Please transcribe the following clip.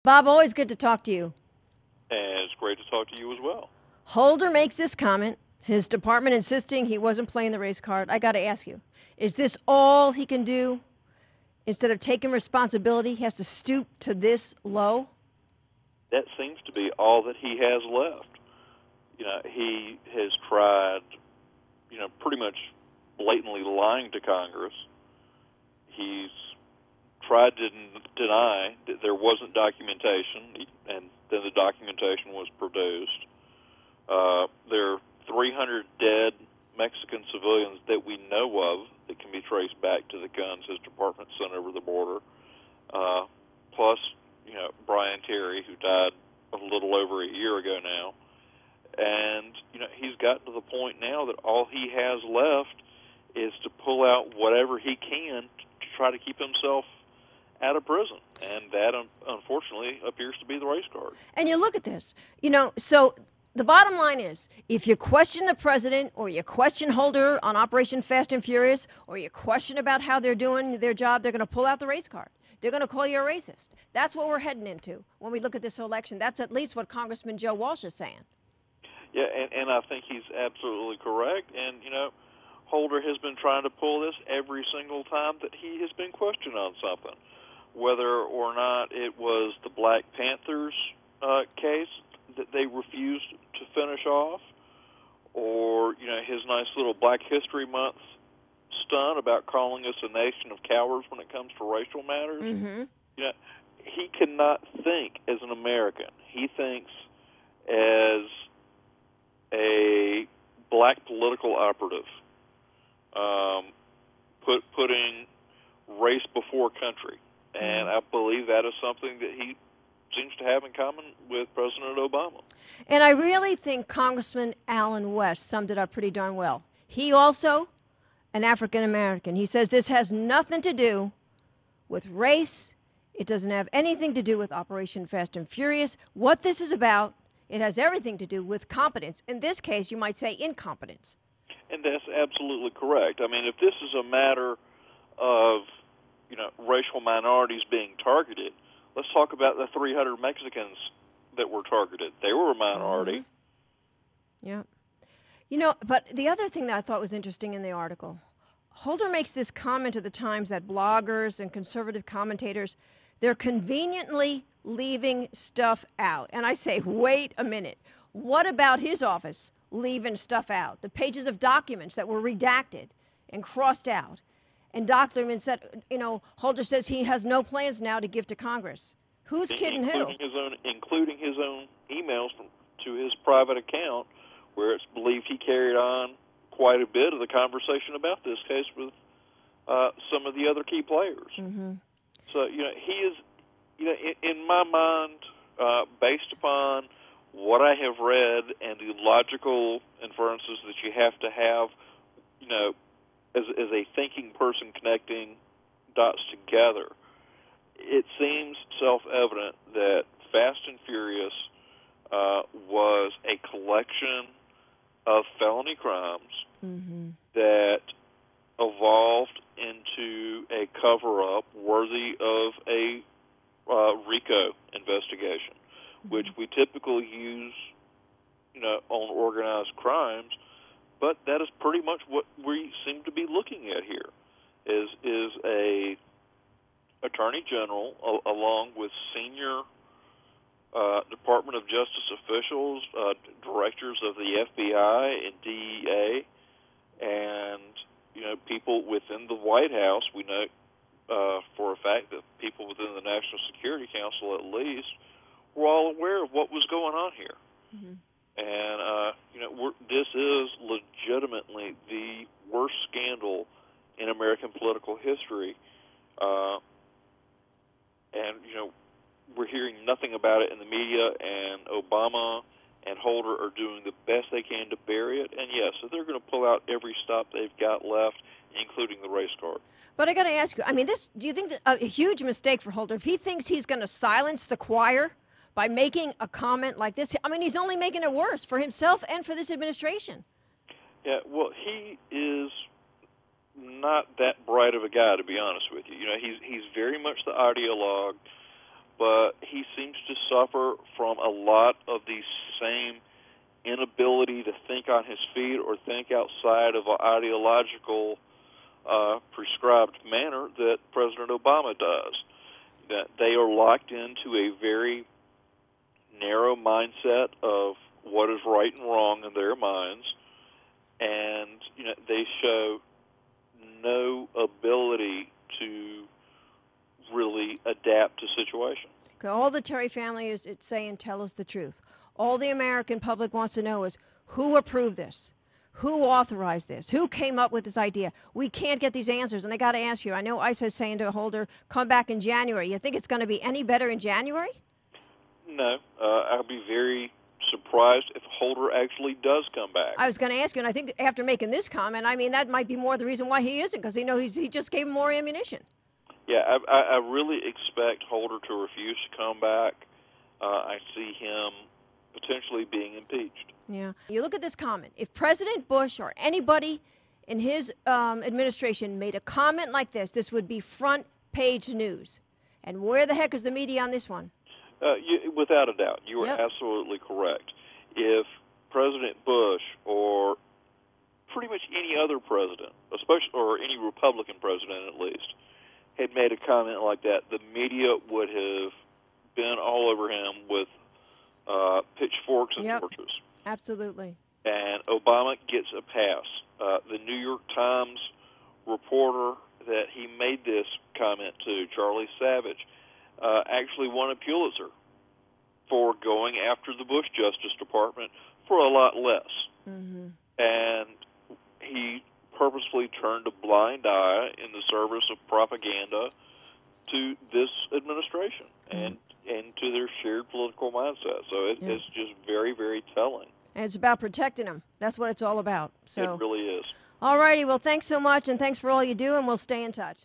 Bob, always good to talk to you. And it's great to talk to you as well. Holder makes this comment, his department insisting he wasn't playing the race card. I got to ask you, is this all he can do? Instead of taking responsibility, he has to stoop to this low? That seems to be all that he has left. He has tried, pretty much blatantly lying to Congress. He's tried to deny that there wasn't documentation, and then the documentation was produced. There are 300 dead Mexican civilians that we know of that can be traced back to the guns his department sent over the border. Plus, Brian Terry, who died a little over a year ago now. And, he's gotten to the point now that all he has left is to pull out whatever he can to try to keep himself out of prison. And that, unfortunately, appears to be the race card. And you look at this, so the bottom line is, if you question the president or you question Holder on Operation Fast and Furious or you question about how they're doing their job, they're going to pull out the race card. They're going to call you a racist. That's what we're heading into when we look at this election. That's at least what Congressman Joe Walsh is saying. Yeah, and I think he's absolutely correct. And, Holder has been trying to pull this every single time that he has been questioned on something, whether or not it was the Black Panthers case that they refused to finish off, or, his nice little Black History Month stunt about calling us a nation of cowards when it comes to racial matters. Mm-hmm. He cannot think as an American. He thinks as a black political operative, putting race before country. And I believe that is something that he seems to have in common with President Obama. And I really think Congressman Allen West summed it up pretty darn well. He also, an African American, he says this has nothing to do with race. It doesn't have anything to do with Operation Fast and Furious. What this is about, it has everything to do with competence. In this case, you might say incompetence. And that's absolutely correct. I mean, if this is a matter of, racial minorities being targeted, let's talk about the 300 Mexicans that were targeted. They were a minority. Mm-hmm. Yeah. But the other thing that I thought was interesting in the article, Holder makes this comment to the Times that bloggers and conservative commentators, they're conveniently leaving stuff out. And I say, wait a minute. What about his office leaving stuff out? The pages of documents that were redacted and crossed out. And documents that, Holder says he has no plans now to give to Congress. Who's kidding who? Including his own emails to his private account, where it's believed he carried on quite a bit of the conversation about this case with some of the other key players. Mm-hmm. So, he is, in my mind, based upon what I have read and the logical inferences that you have to have, as a thinking person connecting dots together, it seems self-evident that Fast and Furious was a collection of felony crimes that evolved into a cover-up worthy of a RICO investigation, which we typically use, on organized crimes. But that is pretty much what we seem to be looking at here, is a attorney general along with senior Department of Justice officials, directors of the FBI and DEA, and people within the White House. We know for a fact that people within the National Security Council, at least, were all aware of what was going on here. Mm-hmm. And, this is legitimately the worst scandal in American political history. And, we're hearing nothing about it in the media, and Obama and Holder are doing the best they can to bury it. And, yes, so they're going to pull out every stop they've got left, including the race card. But I got to ask you, do you think that a huge mistake for Holder, if he thinks he's going to silence the choir by making a comment like this? He's only making it worse for himself and for this administration. Yeah, well, he is not that bright of a guy, to be honest with you. He's very much the ideologue but he seems to suffer from a lot of the same inability to think on his feet or think outside of an ideological prescribed manner that President Obama does. That they are locked into a very narrow mindset of what is right and wrong in their minds, and they show no ability to really adapt to situation. Okay, all the Terry family is saying, tell us the truth. All the American public wants to know is who approved this? Who authorized this? Who came up with this idea? We can't get these answers, and I got to ask you, I know ICE is saying to Holder, come back in January. You think it's going to be any better in January? No. I'll be very surprised if Holder actually does come back. I was going to ask you, and I think after making this comment, I mean, that might be more the reason why he isn't, because he just gave him more ammunition. Yeah, I really expect Holder to refuse to come back. I see him potentially being impeached. Yeah. You look at this comment. If President Bush or anybody in his administration made a comment like this would be front page news. And where the heck is the media on this one? Without a doubt. You are absolutely correct. If President Bush or pretty much any other president, especially or any Republican president at least, had made a comment like that, the media would have been all over him with pitchforks and torches. Absolutely. And Obama gets a pass. The New York Times reporter that he made this comment to, Charlie Savage, actually won a Pulitzer for going after the Bush Justice Department for a lot less. Mm-hmm. And he purposefully turned a blind eye in the service of propaganda to this administration and to their shared political mindset. So it's just very, very telling. And it's about protecting them. That's what it's all about. So it really is. All righty. Well, thanks so much, and thanks for all you do, and we'll stay in touch.